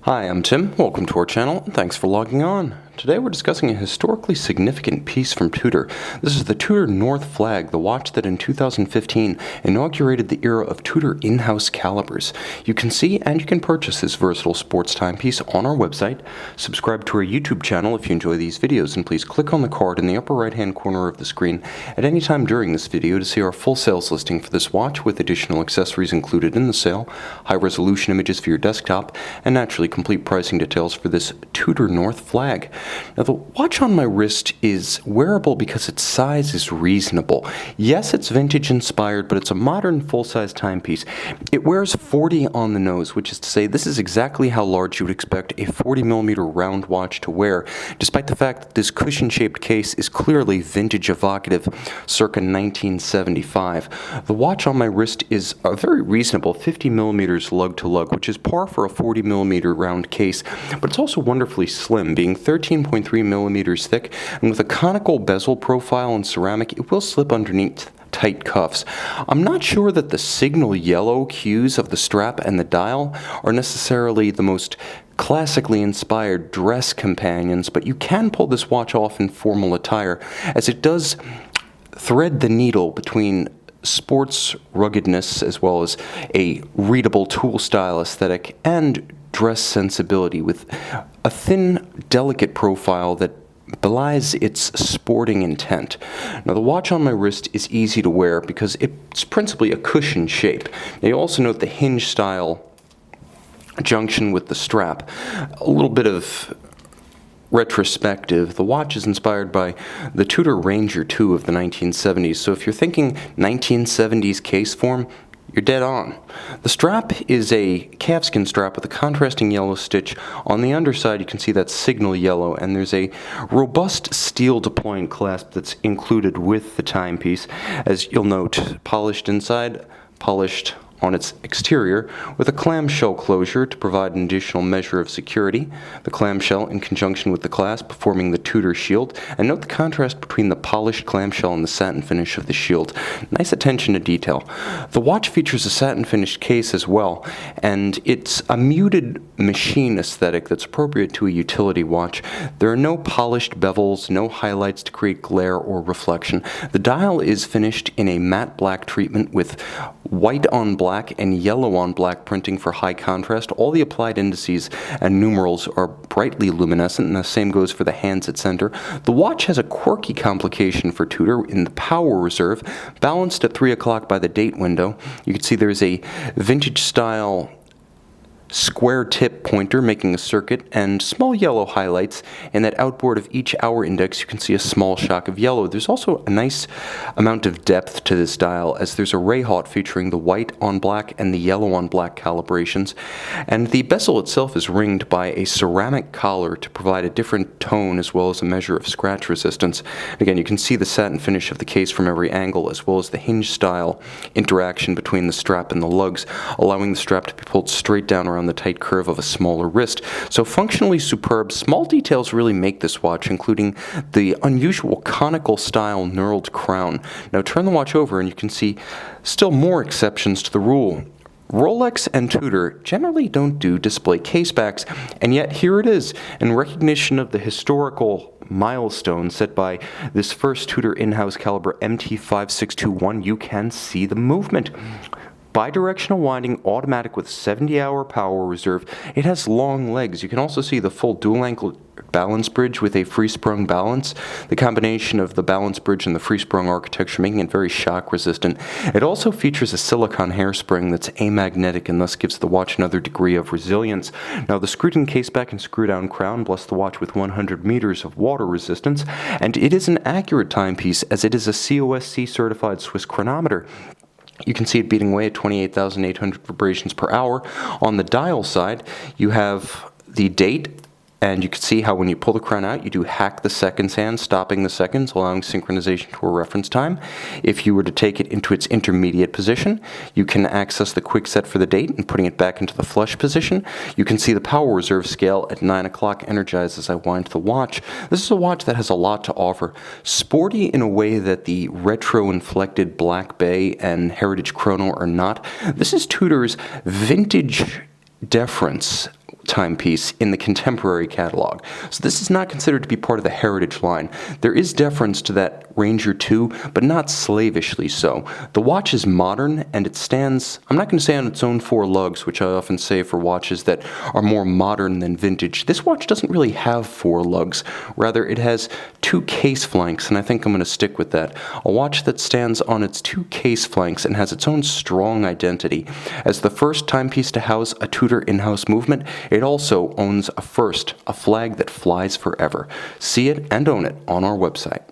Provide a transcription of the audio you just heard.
Hi, I'm Tim. Welcome to our channel, and thanks for logging on. Today we're discussing a historically significant piece from Tudor. This is the Tudor North Flag, the watch that in 2015 inaugurated the era of Tudor in-house calibers. You can see and you can purchase this versatile sports timepiece on our website. Subscribe to our YouTube channel if you enjoy these videos, and please click on the card in the upper right-hand corner of the screen at any time during this video to see our full sales listing for this watch with additional accessories included in the sale, high-resolution images for your desktop, and naturally complete pricing details for this Tudor North Flag. Now, the watch on my wrist is wearable because its size is reasonable. Yes, it's vintage inspired, but it's a modern full-size timepiece. It wears 40 on the nose, which is to say this is exactly how large you would expect a 40mm round watch to wear, despite the fact that this cushion-shaped case is clearly vintage evocative, circa 1975. The watch on my wrist is a very reasonable 50mm lug-to-lug, which is par for a 40mm round case, but it's also wonderfully slim, being 13.3mm thick, and with a conical bezel profile in ceramic, it will slip underneath tight cuffs. I'm not sure that the signal yellow cues of the strap and the dial are necessarily the most classically inspired dress companions, but you can pull this watch off in formal attire, as it does thread the needle between sports ruggedness as well as a readable tool style aesthetic and dress sensibility, with a thin, delicate profile that belies its sporting intent. Now, the watch on my wrist is easy to wear because it's principally a cushion shape. Now, you also note the hinge style junction with the strap. A little bit of retrospective, the watch is inspired by the Tudor Ranger II of the 1970s, so if you're thinking 1970s case form, you're dead on. The strap is a calfskin strap with a contrasting yellow stitch. On the underside, you can see that signal yellow, and there's a robust steel deploying clasp that's included with the timepiece. As you'll note, polished inside, polished on its exterior, with a clamshell closure to provide an additional measure of security. The clamshell in conjunction with the clasp forming the Tudor shield, and note the contrast between the polished clamshell and the satin finish of the shield. Nice attention to detail. The watch features a satin finished case as well, and it's a muted machine aesthetic that's appropriate to a utility watch. There are no polished bevels, no highlights to create glare or reflection. The dial is finished in a matte black treatment with white on black and yellow on black printing for high contrast. All the applied indices and numerals are brightly luminescent, and the same goes for the hands at center. The watch has a quirky complication for Tudor in the power reserve, balanced at 3 o'clock by the date window. You can see there's a vintage style square tip pointer making a circuit, and small yellow highlights. In that outboard of each hour index, you can see a small shock of yellow. There's also a nice amount of depth to this dial, as there's a ray hot featuring the white on black and the yellow on black calibrations, and the bezel itself is ringed by a ceramic collar to provide a different tone as well as a measure of scratch resistance. Again, you can see the satin finish of the case from every angle, as well as the hinge style interaction between the strap and the lugs, allowing the strap to be pulled straight down around the tight curve of a smaller wrist. So functionally superb. Small details really make this watch, including the unusual conical style knurled crown. Now turn the watch over and you can see still more exceptions to the rule. Rolex and Tudor generally don't do display casebacks, and yet here it is, in recognition of the historical milestone set by this first Tudor in-house caliber MT5621. You can see the movement. Bidirectional winding, automatic with 70-hour power reserve. It has long legs. You can also see the full dual-ankle balance bridge with a free-sprung balance. The combination of the balance bridge and the free-sprung architecture making it very shock-resistant. It also features a silicone hairspring that's amagnetic and thus gives the watch another degree of resilience. Now, the screwed-in caseback and screw-down crown bless the watch with 100 meters of water resistance, and it is an accurate timepiece as it is a COSC certified Swiss chronometer. You can see it beating away at 28,800 vibrations per hour. On the dial side, you have the date, and you can see how when you pull the crown out, you do hack the seconds hand, stopping the seconds, allowing synchronization to a reference time. If you were to take it into its intermediate position, you can access the quick set for the date and putting it back into the flush position. You can see the power reserve scale at 9 o'clock energized as I wind the watch. This is a watch that has a lot to offer. Sporty in a way that the retro-inflected Black Bay and Heritage Chrono are not. This is Tudor's vintage deference timepiece in the contemporary catalog. So this is not considered to be part of the heritage line. There is deference to that Ranger 2, but not slavishly so. The watch is modern, and it stands, I'm not going to say on its own four lugs, which I often say for watches that are more modern than vintage. This watch doesn't really have four lugs. Rather, it has two case flanks, and I think I'm going to stick with that. A watch that stands on its two case flanks and has its own strong identity. As the first timepiece to house a Tudor in-house movement, it also owns a flag that flies forever. See it and own it on our website.